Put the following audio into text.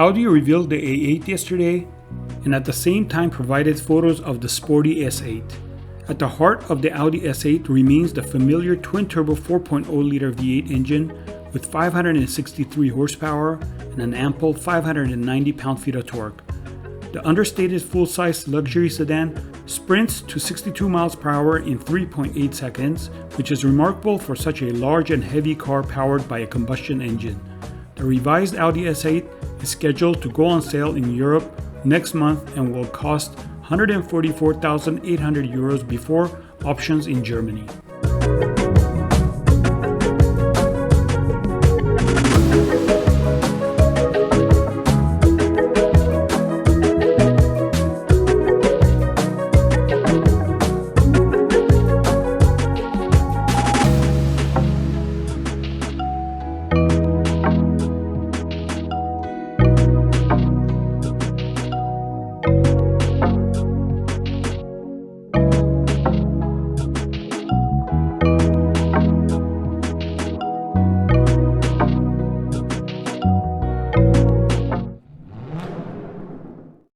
Audi revealed the A8 yesterday and at the same time provided photos of the sporty S8. At the heart of the Audi S8 remains the familiar twin-turbo 4.0-liter V8 engine with 563 horsepower and an ample 590 pound-feet of torque. The understated full-size luxury sedan sprints to 62 miles per hour in 3.8 seconds, which is remarkable for such a large and heavy car powered by a combustion engine. The revised Audi S8 is scheduled to go on sale in Europe next month and will cost €144,800 before options in Germany.